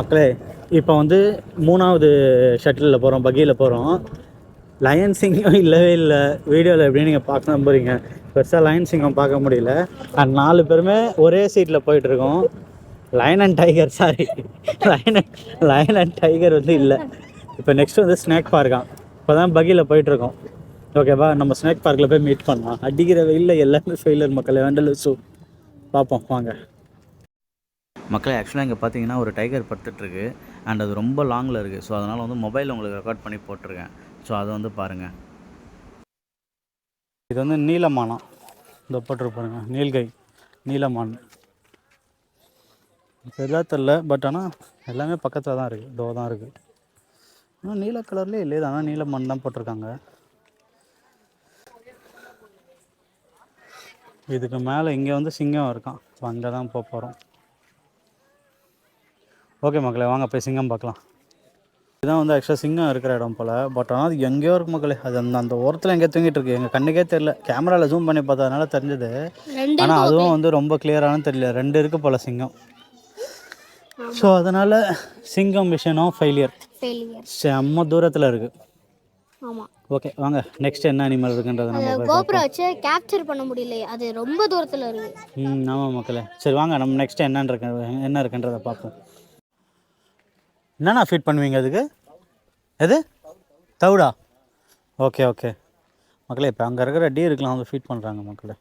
மக்களே இப்போ வந்து 3வது ஷட்டிலில் போகிறோம், பக்கியில் போகிறோம். லயன் சிங்கம் இல்லவே இல்லை வீடியோவில். எப்படி நீங்கள் பார்க்க நம்புறீங்க? பெருசாக லயன் சிங்கம் பார்க்க முடியல. அண்ட் 4 பேருமே ஒரே சீட்டில் போயிட்டுருக்கோம். Line and tiger, sorry, line and tiger வந்து இல்லை. இப்போ நெக்ஸ்ட் வந்து ஸ்னேக் பார்க்கான். இப்போ தான் பக்கியில் போயிட்டுருக்கோம். ஓகேவா, நம்ம ஸ்னேக் பார்க்கில் போய் மீட் பண்ணலாம். அடிக்கிற வெயிலில் எல்லாமே ஃபெயிலர் மக்களே, வேண்டல் ஷூ. பார்ப்போம் வாங்க மக்களே. ஆக்சுவலாக இங்கே பார்த்தீங்கன்னா ஒரு டைகர் படுத்துட்ருக்கு. அண்ட் அது ரொம்ப லாங்கில் இருக்குது. ஸோ அதனால் வந்து மொபைல் உங்களுக்கு ரெக்கார்ட் பண்ணி போட்டிருக்கேன். ஸோ அதை வந்து பாருங்கள். இது வந்து நீலமானம். இந்த போட்டிருப்பாருங்க, நீல்கை நீலமான். பெரிதாக தெரில, பட் ஆனால் எல்லாமே பக்கத்தில் தான் இருக்குது. இதோ தான் இருக்குது. ஆனால் நீல கலர்லேயே இல்லையே, ஆனால் நீலமான் தான் போட்டிருக்காங்க. இதுக்கு மேலே இங்கே வந்து சிங்கம் இருக்கான். ஸோ அங்கே தான் போக போகிறோம். ஓகே மக்களே, வாங்க போய் சிங்கம் பார்க்கலாம். இதுதான் வந்து ஆக்சுவலாக சிங்கம் இருக்கிற இடம் போல். பட் ஆனால் அது எங்கேயோ இருக்கு மக்களே. அது அந்த ஓரத்தில் எங்கேயோ தூங்கிட்டு இருக்கு. எங்கள் கண்ணுக்கே தெரியல. கேமராவில் ஜூம் பண்ணி பார்த்ததுனால தெரிஞ்சது. ஆனால் அதுவும் வந்து ரொம்ப கிளியரானு தெரியல. 2 இருக்குது போல் சிங்கம். ஸோ அதனால் சிங்கம் மிஷனும் ஃபெயிலியர். செம்ம தூரத்தில் இருக்குது. ஓகே வாங்க, நெக்ஸ்ட் என்ன அனிமல் இருக்குன்றதை நம்ம கோப்ரா வச்சு கேப்சர் பண்ண முடியல, அது ரொம்ப தூரத்தில் இருக்குது. ஆமாம் மக்களே. சரி வாங்க, நம்ம நெக்ஸ்ட் என்ன இருக்குன்றதை பார்ப்போம். என்னண்ணா ஃபீட் பண்ணுவீங்க அதுக்கு? எது தவிடா? ஓகே ஓகே மக்களே. இப்போ அங்கே இருக்கிற டீருக்கெலாம் வந்து ஃபீட் பண்ணுறாங்க மக்களே.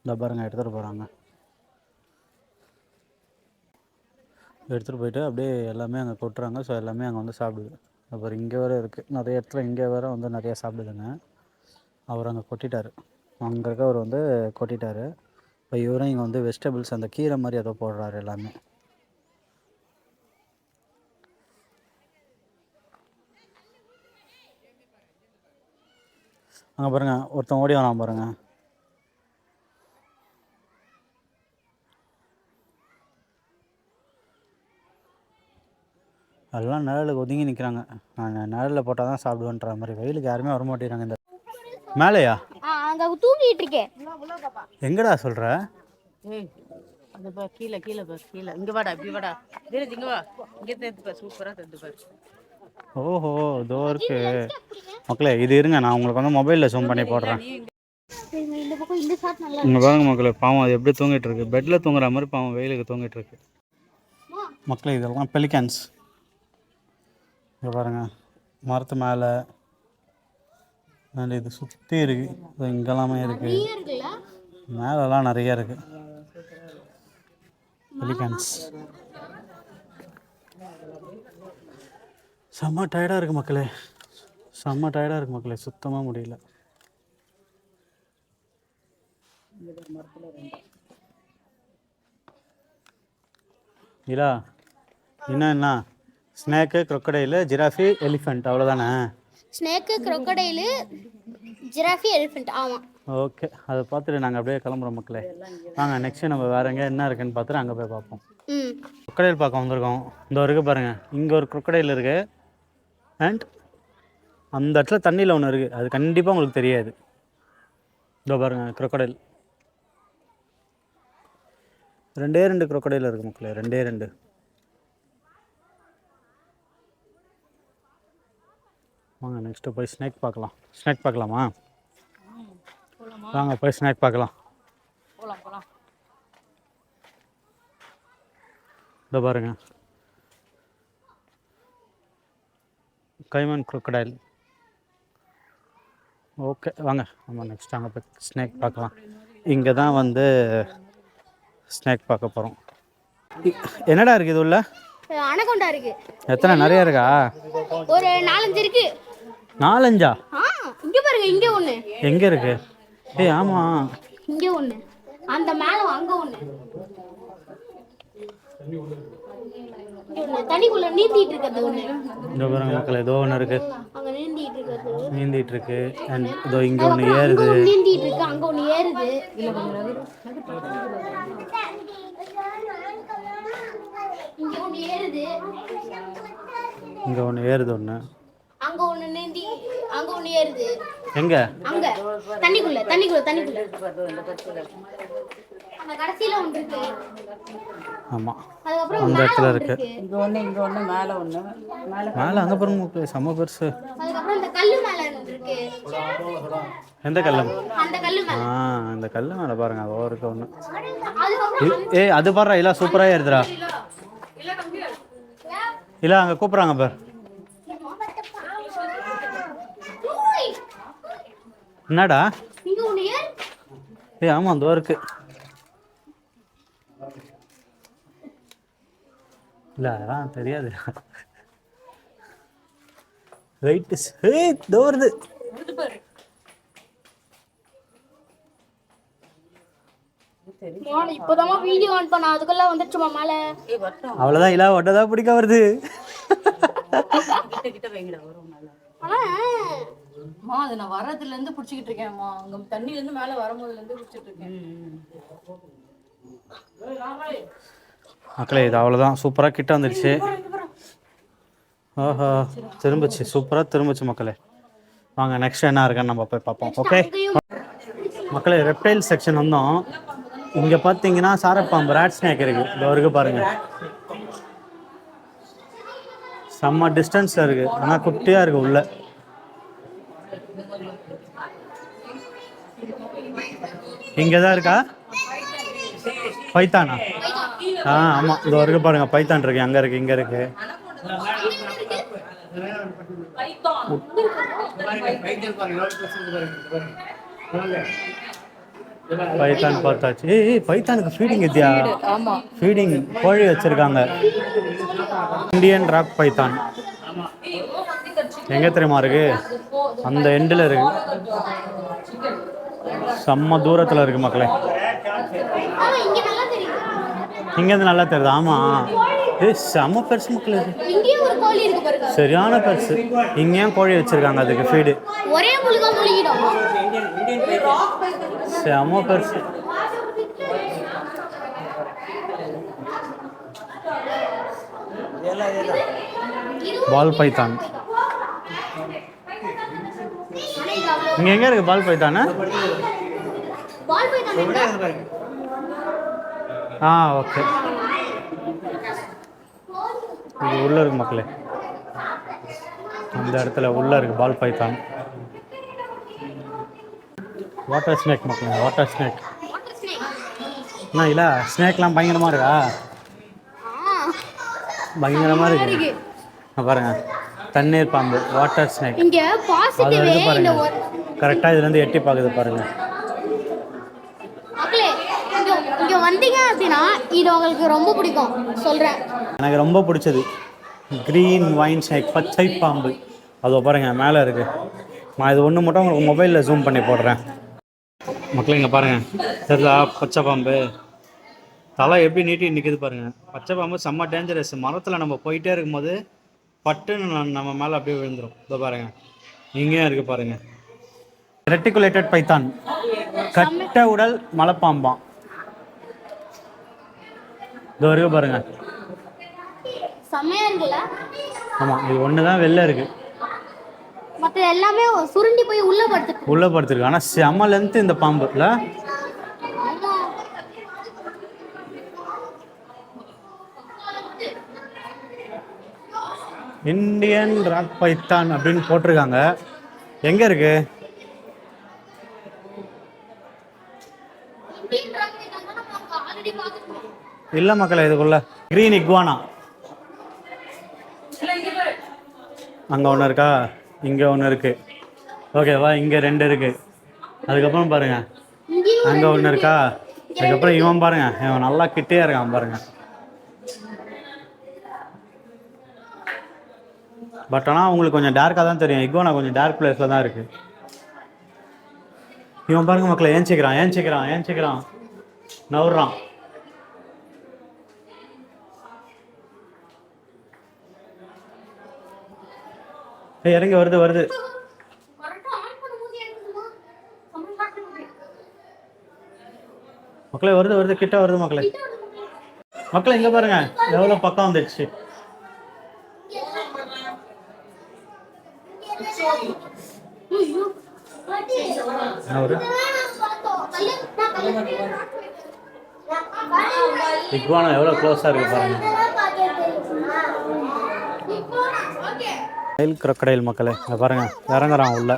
இந்த பாருங்க, எடுத்துகிட்டு போகிறாங்க. எடுத்துகிட்டு போயிட்டு அப்படியே எல்லாமே அங்கே கொட்டுறாங்க. ஸோ எல்லாமே அங்கே வந்து சாப்பிடுது. அப்புறம் இங்கே வேறு இருக்குது நிறைய இடத்துல. இங்கே வேறு வந்து நிறையா சாப்பிடுதுங்க. அவர் அங்கே கொட்டிட்டார். அங்கே இருக்கவர் வந்து கொட்டிட்டார். இப்போ இவரும் இங்கே வந்து வெஜிடபிள்ஸ், அந்த கீரை மாதிரி ஏதோ போடுறாரு எல்லாமே. அங்கே பாருங்கள், ஒருத்தன் ஓடி வரான் பாருங்கள். எல்லாம் நிழலுக்கு ஒதுங்கி நிற்கிறாங்க. நான் நிழலில் போட்டால் தான் சாப்பிடுவேன்ற மாதிரி. வெயிலுக்கு யாருமே வர மாட்டேங்கிறாங்க. இந்த மேலேயா தூங்கிட்டு இருக்கேன். எங்கடா சொல்கிற? கீழே கீழே கீழே இங்கே வாடா, இப்படி வாடா, இங்கே வா, இங்கே தேர்த்து சூப்பராக தேர்த்து பாரு. ஓஹோ, இதோ இருக்கு மக்களே. இது இருங்க, நான் உங்களுக்கு வந்து மொபைலில் ஜூம் பண்ணி போடுறேன். இங்கே பாருங்க மக்களே, பாவம் அது எப்படி தூங்கிட்டு இருக்கு. பெட்டில் தூங்குற மாதிரி பாவம் வெயிலுக்கு தூங்கிட்டு இருக்கு மக்களே. இதெல்லாம் பெலிகான்ஸ். இங்கே பாருங்க, மரத்து மேலே இது சுற்றி இருக்குது. இங்கெல்லாமே இருக்குது. மேலெல்லாம் நிறைய இருக்குது பெலிகான்ஸ். செம்ம டயர்டாக இருக்குது மக்களே, செம்ம டயர்டாக இருக்குது மக்களே. சுத்தமாக முடியல. இல்லா என்ன ஸ்னேக்கு, க்ரொக்கடைலு, ஜிராஃபி, எலிஃபெண்ட், அவ்வளோதானே? Snake, crocodile, giraffe, elephant. ஆமாம். ஓகே, அதை பார்த்துட்டு நாங்கள் அப்படியே கிளம்புறோம் மக்களே. வாங்க நெக்ஸ்ட்டு நம்ம வேறு எங்கே என்ன இருக்குன்னு பார்த்துட்டு அங்கே போய் பார்ப்போம். க்ரொக்கடைல் பார்க்க வந்திருக்கோம். இந்த இருக்குது பாருங்கள், இங்கே ஒரு க்ரொக்கடைல் இருக்குது. அண்ட் அந்த இடத்துல தண்ணியில் ஒன்று இருக்குது. அது கண்டிப்பாக உங்களுக்கு தெரியாது. இதோ பாருங்கள், க்ரொக்கடைல். 2 க்ரொக்கடைல் இருக்குது மக்களே, 2. வாங்க நெக்ஸ்ட்டு போய் ஸ்னேக் பார்க்கலாம். ஸ்னேக் பார்க்கலாமா? வாங்க போய் ஸ்னேக் பார்க்கலாம். இதோ பாருங்க, கைமன் க்ரொக்கடைல். ஓகே வாங்க நம்ம நெக்ஸ்ட் அங்கே போய் ஸ்னேக் பார்க்கலாம். இங்கே தான் வந்து ஸ்னேக் பார்க்க போகிறோம். என்னடா இருக்குது இது உள்ள? அனகொண்டா இருக்கு. எத்தனை? நிறைய இருக்கா? ஒரு 4-5 இருக்கு. 4-5? இங்க பாருங்க, இங்க ஒண்ணு. எங்க இருக்கு? ஏய் ஆமா, இங்க ஒண்ணு, அந்த மேல அங்க ஒண்ணு. தண்ணிக்குள்ள நீந்திட்டு இருக்குது ஒண்ணு. இந்த பாருங்க மக்களே, இதோ ஒன்று இருக்கு. அங்க நீந்திட்டு இருக்கு. அண்ட் இதோ இங்க ஒன்று ஏறுது. நீந்திட்டு இருக்கு, அங்க ஒண்ணு ஏறுது. இங்க ஒண்ணு ஏறுது. இங்க ஒன்று ஏறுது ஒன்று. அங்க ஒண்ணு நீந்தி, அங்க ஒண்ணு ஏறுது. எங்க? அங்க தண்ணிக்குள்ள தண்ணிக்குள்ள தண்ணிக்குள்ள இந்த பச்சை அந்த கடைசியில ஒன்று இருக்கு. ஆமாம் அதுக்கப்புறம் அந்த மேல இடத்துல ஒன்று இருக்கு. இருக்கு. இங்க ஒண்ணு மேல ஒண்ணு மேல மேலே அங்கே பாருங்க செம்ம பெருசு. அதுக்கப்புறம் இந்த கல்லு மேல ஒன்று இருக்கு. எந்த கல்லு? அந்த கல்லு மேல. அந்த கல்லு மேலே பாருங்க அது இருக்கு ஒன்று. அதுக்கப்புறம் அது பாடுறா இல்லை சூப்பராக ஏறுதுடா. இல்லை அங்கே கூப்பிட்றாங்க பார். என்னடா? இங்க ஒன்று ஏறு. ஆமாம் அந்த இருக்கு. இல்லை அதெல்லாம் தெரியாது. வெயிட் வருது. இப்போதான் வீடியோ ஆன் பண்ண அதுக்குள்ள வந்துச்சுமா மேல. அவ்வளோதான் இல்லை ஒட்டதான் பிடிக்க வருது. கிட்ட கிட்ட வைங்கடா வரும் மேல. அம்மா அது நான் வரதுல இருந்து புடிச்சிட்டு இருக்கேன்மா. அங்க தண்ணில இருந்து மேல வரும்போதுல இருந்து புடிச்சிட்டு இருக்கேன். மக்களே இது அவ்வளோதான் சூப்பராக கிட்ட வந்துடுச்சு. ஆஹா திரும்பிச்சு சூப்பராக திரும்பிச்சு மக்களே. வாங்க நெக்ஸ்ட் என்ன இருக்குன்னு நம்ம போய் பார்ப்போம். ஓகே மக்களே ரெப்டைல் செக்ஷன் வந்தோம். இங்கே பார்த்தீங்கன்னா சாரப்பாம்பு ராட் ஸ்னேக் இருக்குது. இந்த வரைக்கும் பாருங்கள் செம்ம டிஸ்டன்ஸில் இருக்குது. ஆனால் குட்டியாக இருக்குது உள்ள. இங்கே தான் இருக்கா பைத்தானா? ஆமாம் இந்த வரைக்கும் பாருங்கள் பைத்தான் இருக்கு. அங்கே இருக்குது இங்கே இருக்குது. பைத்தான் பார்த்தாச்சு. பைத்தானுக்கு ஃபீடிங் இத்தியா? ஃபீடிங் கோழி வச்சிருக்காங்க. இந்தியன் ராக் பைத்தான் எங்கே தெரியுமா இருக்கு? அந்த எண்டில் இருக்கு. செம்ம தூரத்தில் இருக்கு மக்களே. இங்கேருந்து நல்லா தெரியுது. ஆமாம் செம்ம பெருசு மக்களே. சரியான பெருசு. இங்கேயும் கோழி வச்சிருக்காங்க அதுக்கு ஃபீடு. ஒரே முழுகா முழுகிடும். செம்ம பெருசு. பால் பைத்தான் இங்கே எங்கே இருக்கு? பால் பைத்தானு? ஓகே இது உள்ளே இருக்கு மக்களே. அந்த இடத்துல உள்ளே இருக்கு பால் பைத்தான். வாட்டர் ஸ்னேக் மக்களே. வாட்டர் ஸ்னேக் என்ன இல்லை ஸ்னேக்லாம் பயங்கரமாக இருக்கா? பயங்கரமாக இருக்கு. பாருங்க தண்ணீர் பாம்பு வாட்டர் ஸ்னேக். இங்க அது பாசிட்டிவ் வரைக்கும் பாருங்க கரெக்டாக இதுலேருந்து எட்டி பார்க்குது பாருங்க. மக்களே இங்க வந்தீங்க அப்படின்னா இது உங்களுக்கு ரொம்ப பிடிக்கும் சொல்றேன். எனக்கு ரொம்ப பிடிச்சது க்ரீன் வைன் ஸ்னேக் பச்சை பாம்பு. அதோ பாருங்க மேலே இருக்கு. நான் இது ஒன்று மட்டும் உங்களுக்கு மொபைலில் ஜூம் பண்ணி போடுறேன் மக்களே. இங்கே பாருங்கள் சரிதா பச்சை பாம்பு தலை எப்படி நீட்டி நிற்கிது பாருங்கள். பச்சை பாம்பு செம்ம டேஞ்சரஸ். மரத்தில் நம்ம போயிட்டே இருக்கும்போது பட்டுன்னு நம்ம மேலே அப்படியே விழுந்துடும். இதோ பாருங்கள் இங்கேயும் இருக்குது பாருங்கள். ரெட்டிகுலேட்டட் பைத்தான் கட்ட உடல் மலைப்பாம்பான். இதோ இருக்கு பாருங்கள். செம்மையா இருக்குல்ல? ஆமாம் இது ஒன்று தான் வெளில இருக்குது. மற்ற எல்லாமே சுருண்டி போய் உள்ள படுத்துருக்கு. ஆனால் செம்ம லென்த்து இந்த பாம்பு இல்லை? இந்தியன் ராக் பைத்தான் அப்படின்னு போட்டிருக்காங்க. எங்கே இருக்கு? இல்லை மக்களே இதுக்குள்ள கிரீன் இக்வானா அங்கே ஒன்று இருக்கா? இங்கே ஒன்று இருக்குது. ஓகேவா? இங்கே 2 இருக்குது. அதுக்கப்புறம் பாருங்கள் அங்கே ஒன்று இருக்கா? அதுக்கப்புறம் இவன் பாருங்கள் இவன் நல்லா கிட்டே இருக்கான் பாருங்கள். பட் ஆனால் உங்களுக்கு கொஞ்சம் டார்க்காக தான் தெரியும். இக்வானா கொஞ்சம் டார்க் பிளேஸில் தான் இருக்குது. இவன் பாருங்க மக்களை ஏஞ்சிக்கிறான் நவுறான். இறங்கி வருது. மக்களே வருது கிட்ட வருது மக்களே இங்க பாருங்க எவ்வளவு பக்கம் வந்துடுச்சு. என்ன ஒரு இக்வானா எவ்வளோ க்ளோஸாக இருக்குது பாருங்க. நைல் crocodile மக்களே இங்கே பாருங்கள் இறங்குறான் உள்ள.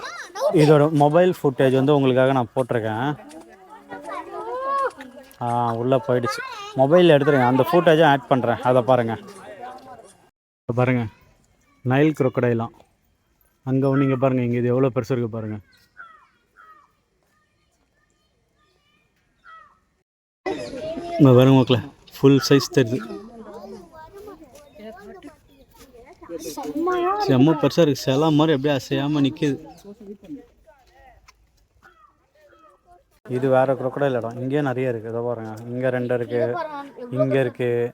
இதோட மொபைல் ஃபுட்டேஜ் வந்து உங்களுக்காக நான் போட்டிருக்கேன். உள்ளே போயிடுச்சு. மொபைலில் எடுத்துருங்க, அந்த ஃபுட்டேஜும் ஆட் பண்ணுறேன், அதை பாருங்கள். பாருங்கள் நைல் crocodile. அங்கே ஒன்று இங்கே பாருங்கள், இங்கே இது எவ்வளோ பெருசு இருக்குது பாருங்கள். இங்கே பாருங்க மக்களே ஃபுல் சைஸ் தெரியுது. செம்ம பெருசாக இருக்குது. சில மாதிரி அப்படியே அசையாமல் நிற்கிது. இது வேறு crocodile இடம். இங்கேயே நிறைய இருக்குது. இதை பாருங்க, இங்கே 2 இருக்குது, இங்கே இருக்குது.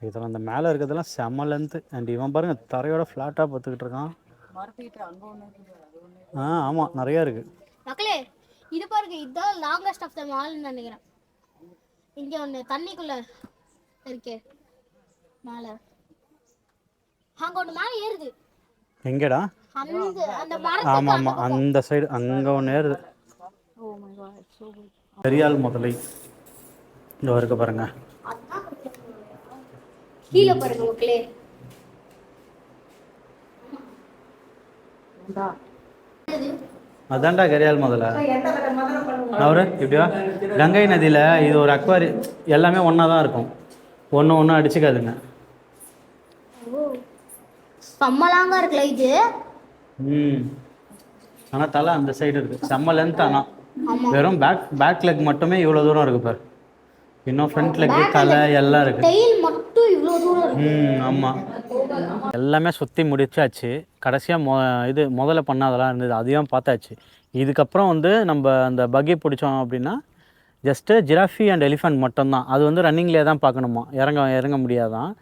இதெல்லாம் அந்த மேலே இருக்கிறதெல்லாம் செம்ம லென்த்து. அண்ட் இவன் பாருங்கள் தரையோட ஃப்ளாட்டாக பார்த்துக்கிட்டு இருக்கான். ஆமாம் நிறையா இருக்குது மக்களே. இது பாருங்க, இதுதான் லாங்கஸ்ட் ஆஃப் த மால்னு நினைக்கிறேன். இங்கே ஒன்று தண்ணிக்குள்ளே இருக்கே மேலே, அங்கே ஒன்று மேலே ஏறுது. எங்கேடா? அந்த ஆமாம் ஆமாம் அந்த சைடு அங்கே ஒன்று ஏறுது. பெரியாள் முதலை இந்த இருக்க பாருங்க. கீழே பாருங்க மக்களே. அதான்டா கரியால் முதல்ல அவரு இப்படியா. கங்கை நதியில் இது ஒரு அக்வாரி, எல்லாமே ஒன்றா தான் இருக்கும், ஒன்று அடிச்சுக்காதுங்க. செம்மலாங்க இருக்குல்ல இது. ஆனால் தலை அந்த சைடு இருக்குது, செம்ம லென்த். ஆனால் வெறும் பேக் லெக் மட்டுமே இவ்வளோ தூரம் இருக்குது பாரு. இன்னும் ஃப்ரண்ட் லெக் தலை எல்லாம் இருக்குது. டெயில் மட்டும் இவ்வளோ தூரம் இருக்கு. ஆமாம் எல்லாமே சுற்றி முடிச்சாச்சு. கடைசியாக இது முதல்ல பண்ணாதெல்லாம் இருந்தது, அதையும் பார்த்தாச்சு. இதுக்கப்புறம் வந்து நம்ம அந்த பக்கி பிடிச்சோம் அப்படின்னா ஜஸ்ட்டு ஜிராஃபி அண்ட் எலிஃபண்ட் மட்டும்தான். அது வந்து ரன்னிங்லேயே தான் பார்க்கணுமா, இறங்க முடியாதான்.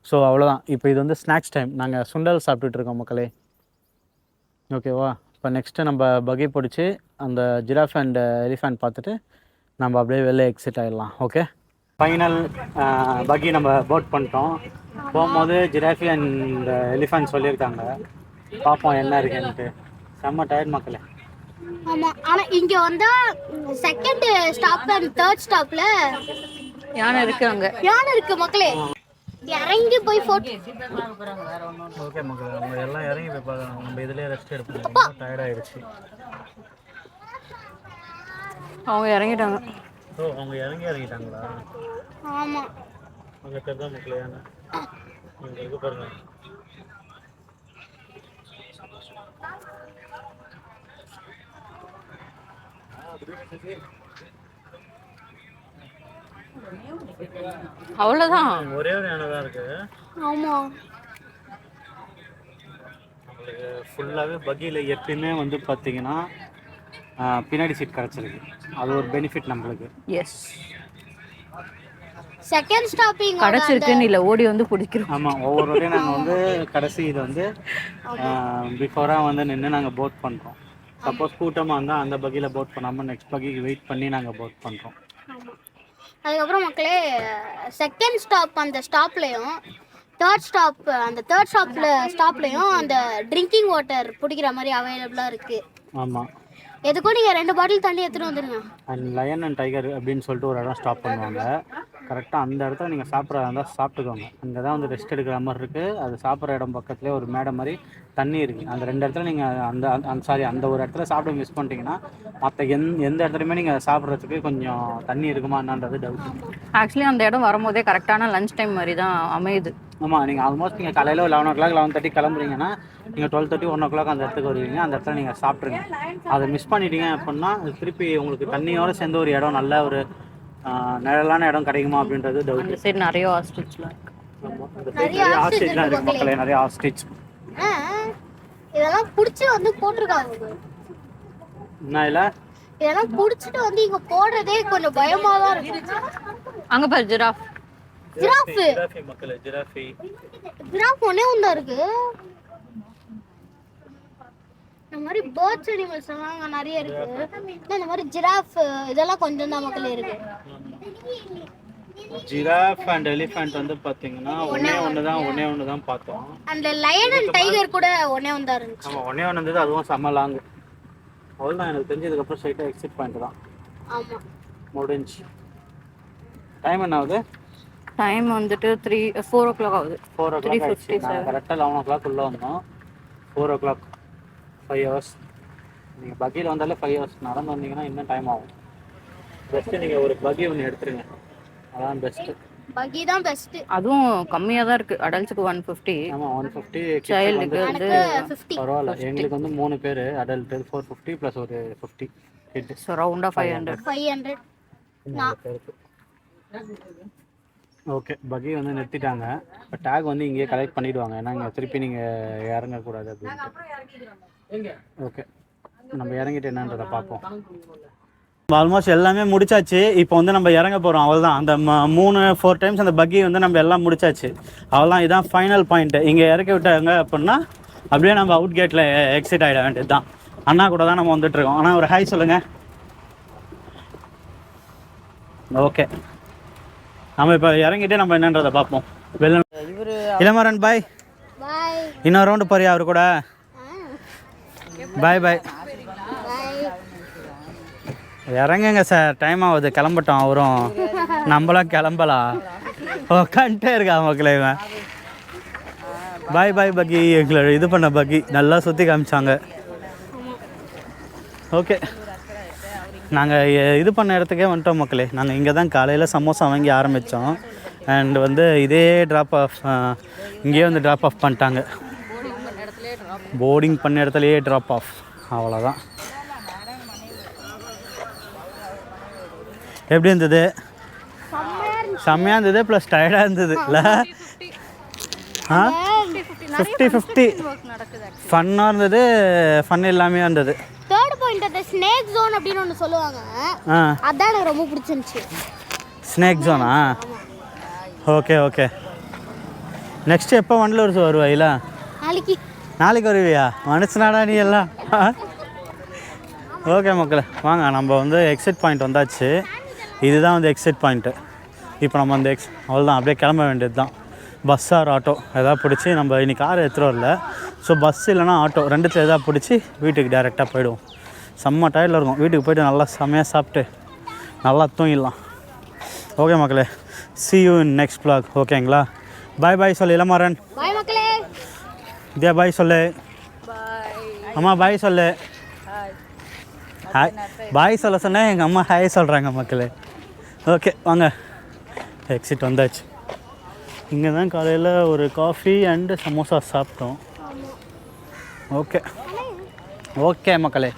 ஸோ அவ்வளோதான். இப்போ இது வந்து ஸ்நாக்ஸ் டைம். நாங்கள் சுண்டல் சாப்பிட்டுட்டு இருக்கோம் மக்களே. ஓகேவா? இப்போ நெக்ஸ்ட்டு நம்ம பக்கி பிடிச்சி அந்த ஜிராஃபி அண்ட் எலிஃபண்ட் பார்த்துட்டு நம்ம அப்படியே வெளில எக்ஸிட் ஆகிடலாம். ஓகே, ஃபைனல் பக்கி நம்ம போட் பண்ணிட்டோம். போகும்போது ஜிராஃபி அண்ட் எலிஃபண்ட் சொல்லியிருக்காங்க, பார்ப்போம் என்ன இருக்குன்ட்டு. செம்ம டயர்ட் மக்களே. ஆமா, ஆனா இங்க வந்தா செகண்ட் ஸ்டாப் அண்ட் தேர்ட் ஸ்டாப்ல யானை இருக்கு. அங்க யானை இருக்கு மக்களே. இறங்கி போய் போட்டோ. ஓகே மக்களே, நம்ம எல்லாம் இறங்கி போய் பார்க்கலாம். நம்ம இதுலயே ரெஸ்ட் எடுப்போம், டயர்ட் ஆயிடுச்சு. அவங்க இறங்கிட்டாங்க. ஓ, அவங்க இறங்கிட்டாங்களா? ஆமா, அங்கே தெரிதான் மக்களே யானை. இங்கே இருக்கு பாருங்க. அவ்வளோதான், ஒரே ஒரு யானை தான் இருக்கு. ஆமா, நம்மளுக்கு ஃபுல்லாகவே பக்கியில் எப்பயுமே வந்து பார்த்தீங்கன்னா பின்னாடி சீட் கிடச்சிருக்கு. அது ஒரு பெனிஃபிட் நம்மளுக்கு. எஸ், செகண்ட் ஸ்டாப்பிங் கிடச்சிருக்குன்னு இல்லை, ஓடி வந்து பிடிக்கிறோம். ஆமாம், ஒவ்வொரு வரையும் நாங்கள் வந்து கடைசி இது வந்து பிஃபோராக வந்து நின்று நாங்கள் போட் பண்ணுறோம். சப்போஸ் கூட்டமாக இருந்தால் அந்த பக்கியில் போட் பண்ணாமல் நெக்ஸ்ட் பக்கிக்கு வெயிட் பண்ணி நாங்கள் போட் பண்ணுறோம். அதுக்கப்புறம் மக்களே செகண்ட் ஸ்டாப் அந்த ஸ்டாப்லையும் தேர்ட் ஸ்டாப்லையும் அந்த ட்ரிங்கிங் வாட்டர் பிடிக்கிற மாதிரி அவைலபிளாக இருக்குது. ஆமாம், எதுக்கும் நீங்கள் 2 பாட்டில் தண்ணி எடுத்துகிட்டு வந்துடுங்க. அண்ட் லயன் அண்ட் டைகர் அப்படின்னு சொல்லிட்டு ஒரு இடம் ஸ்டாப் பண்ணுவாங்க. கரெக்டாக அந்த இடத்துல நீங்கள் சாப்பிட்றதா இருந்தால் சாப்பிட்டுக்கோங்க. அங்கே தான் வந்து ரெஸ்ட் எடுக்கிற மாதிரி இருக்குது. அது சாப்பிட்ற இடம் பக்கத்துலேயே ஒரு மேடை மாதிரி தண்ணி இருக்குது. அந்த 2 இடத்துல நீங்கள் அந்த ஒரு இடத்துல சாப்பிட மிஸ் பண்ணிட்டீங்கன்னா மற்ற எந்த இடத்துலையுமே நீங்கள் சாப்பிட்றதுக்கு கொஞ்சம் தண்ணி இருக்குமா என்னன்றது டவுட். ஆக்சுவலி அந்த இடம் வரும்போதே கரெக்டான லஞ்ச் டைம் மாதிரி தான் அமையுது. ஆமாம், நீங்கள் ஆல்மோஸ்ட் நீங்கள் காலையில் 11 o'clock 11:30 கிளம்புறீங்கன்னா நீங்கள் 12:30 1 o'clock அந்த இடத்துக்கு வருவீங்க. அந்த இடத்துல நீங்கள் சாப்பிட்ருங்க. அதை மிஸ் பண்ணிட்டீங்க அப்படின்னா திருப்பி உங்களுக்கு தண்ணியோடு சேர்ந்து ஒரு இடம், நல்ல ஒரு நிழலான இடம் கிடைக்குமா அப்படின்றது டவுட். அந்த சைடு நிறைய ஆஸ்ட்ரிச்லாம் இருக்கு. நிறைய ஆஸ்ட்ரிச்லாம் இருக்குது மக்களே, நிறைய ஆஸ்ட்ரிச். இதெல்லாம் பிடிச்சி வந்து போட்டிருக்காங்க. என்ன இல்லை, இதெல்லாம் பிடிச்சிட்டு வந்து இங்க போடுறதே கொஞ்சம் பயமா தான் இருக்கு. அங்க பாரு ஜிராஃப். ஜிராஃபி மக்களே, ஜிராஃப் ஒண்ணே ஒண்ணா இருக்கு. இந்த மாதிரி பேர்ட்ஸ் அனிமல்ஸ் எல்லாம் அங்க நிறைய இருக்கு. இந்த மாதிரி ஜிராஃப் இதெல்லாம் கொஞ்சம் தான் மக்களே இருக்கு. ஜிராஃப் அண்ட் எலிஃபண்ட் வந்து பாத்தீங்கன்னா ஒண்ணே ஒன்று தான் பார்த்தோம். அந்த லயன் அண்ட் டைகர் கூட ஒண்ணே ஒன்று தான் இருந்துச்சு. ஆமா, ஒண்ணே ஒன்று இருந்தது, அதுவும் செம்ம லாங். அவ்வளோதான் எனக்கு தெரிஞ்சதுக்கப்புறம் ஸ்ட்ரைட்டாக எக்ஸிட் பாயிண்ட் தான். ஆமா முடிஞ்சு. டைம் என்ன ஆகுது? டைம் வந்துட்டு 4 o'clock ஆகுது. 4 o'clock ஆயிடுச்சு. நான் கரெக்டாக 11 o'clock உள்ளே வந்தோம். 4 o'clock 5 hours. நீங்கள் பக்கியில் வந்தாலே 5 hours. நடந்து வந்தீங்கன்னா இன்னும் டைம் ஆகும். பெஸ்ட்டு நீங்கள் ஒரு பக்கி ஒன்று எடுத்துருங்க, அதான் பெஸ்ட்டு. பக்கி தான் பெஸ்ட். அதுவும் கம்மியா தான் இருக்கு. அடல்ட்ஸ்க்கு 150. ஆமாம் 150. சைல்டுக்கு எனக்கு 50. பரவாயில்ல, எங்களுக்கு வந்து 3 பேர் அடல்ட் 450 ப்ளஸ் ஒரு 50 கிட். ஸோ ரவுண்டா 500. 500. ஓகே, பக்கி வந்து நிறுத்திட்டாங்க. இப்போ டேக் வந்து இங்கேயே கலெக்ட் பண்ணிவிடுவாங்க, ஏன்னா இங்கே திருப்பி நீங்கள் இறங்கக்கூடாது அப்படின்ட்டு. ஓகே, நம்ம இறங்கிட்டு என்னன்றதை பார்ப்போம். ஆல்மோஸ்ட் எல்லாமே முடிச்சாச்சு. இப்போ வந்து நம்ம இறங்க போகிறோம், அவ்வளோதான். அந்த 3-4 டைம்ஸ் அந்த பக்கி வந்து நம்ம எல்லாம் முடிச்சாச்சு, அவ்வளோதான். இதுதான் ஃபைனல் பாயிண்ட்டு. இங்கே இறக்கி விட்டாங்க அப்படின்னா அப்படியே நம்ம அவுட் கேட்டில் எக்ஸிட் ஆகிட வேண்டியது தான். அண்ணா கூட தான் நம்ம வந்துட்டுருக்கோம். ஆனால் ஒரு ஹாய் சொல்லுங்கள். ஓகே, நம்ம இப்போ இறங்கிட்டு நம்ம என்னன்றதை பார்ப்போம். வெளில இளமரன் பாய். பாய். இன்னொரு ரவுண்டு போறியா அவர் கூட? பாய் பாய். இறங்குங்க சார், டைம் ஆகுது, கிளம்பட்டோம். அவரும் நம்மளாம் கிளம்பலாம். உக்காந்துட்டே இருக்கா மக்களே இவன். பாய் பாய் பக்கி. எங்களை இது பண்ண பக்கி நல்லா சுற்றி காமிச்சாங்க. ஓகே, நாங்கள் இது பண்ண இடத்துக்கே வந்துட்டோம் மக்களே. நாங்கள் இங்கே தான் காலையில் சமோசா வாங்கி ஆரம்பித்தோம். அண்ட் வந்து இதே ட்ராப் ஆஃப் இங்கேயே வந்து ட்ராப் ஆஃப் பண்ணிட்டாங்க. போர்டிங் பண்ண இடத்துலையே ட்ராப் ஆஃப், அவ்வளோதான். எப்படி இருந்தது? செம்மையாக இருந்தது, ப்ளஸ் டயர்டாக இருந்தது இல்லை? 50-50 ஃபன்னாக இருந்தது, ஃபன் எல்லாமே இருந்தது. தேர்ட் பாயிண்ட் அந்த ஸ்னேக் ஜோன் அப்படின்னு ஒன்று சொல்லுவாங்க, அதான் எனக்கு ரொம்ப பிடிச்சிருந்துச்சு. ஸ்னேக் ஜோனா? Okay okay. நெக்ஸ்ட் எப்போ வண்டலூர் வருவாயில? நாளைக்கு வருவியா? மனுஷனாடா நீ எல்லாம். ஓகே மக்களே, வாங்க நம்ம வந்து எக்ஸிட் பாயிண்ட் வந்தாச்சு. இதுதான் வந்து எக்ஸிட் பாயிண்ட்டு. இப்போ நம்ம அந்த அவ்வளோதான், அப்படியே கிளம்ப வேண்டியது தான். பஸ் ஆர் ஆட்டோ எதாவது பிடிச்சி, நம்ம இன்றைக்கி கார் எடுத்துகிட்டு வரல, ஸோ பஸ் இல்லைனா ஆட்டோ ரெண்டுத்தில் எதாவது பிடிச்சி வீட்டுக்கு டேரெக்டாக போயிடுவோம். செம்ம டயர்டில் இருக்கும். வீட்டுக்கு போய்ட்டு நல்லா செம்மையாக சாப்பிட்டு நல்லா தூங்கிடலாம். ஓகே மக்களே, see you in next vlog. ஓகேங்களா? பாய் பாய் சொல்லு இளமாறன். பாய் மக்களே. இதே பாய் சொல்லு. அம்மா பாய் சொல்லு. ஹாய் பாய் சொல்ல சொன்னேன், எங்கள் அம்மா ஹாய் சொல்கிறாங்க மக்களே. ஓகே வாங்க, எக்ஸிட் வந்தாச்சு. இங்கே தான் காலையில் ஒரு காஃபி அண்டு சமோசா சாப்பிட்டோம். ஓகே ஓகே மக்களே,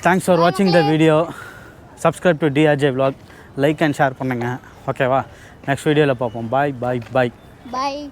தேங்க்ஸ் ஃபார் வாட்சிங் the video. Subscribe to DRJ vlog, like and share பண்ணுங்கள். ஓகேவா? நெக்ஸ்ட் வீடியோவில் பார்ப்போம். பாய் பாய் பாய் பாய்.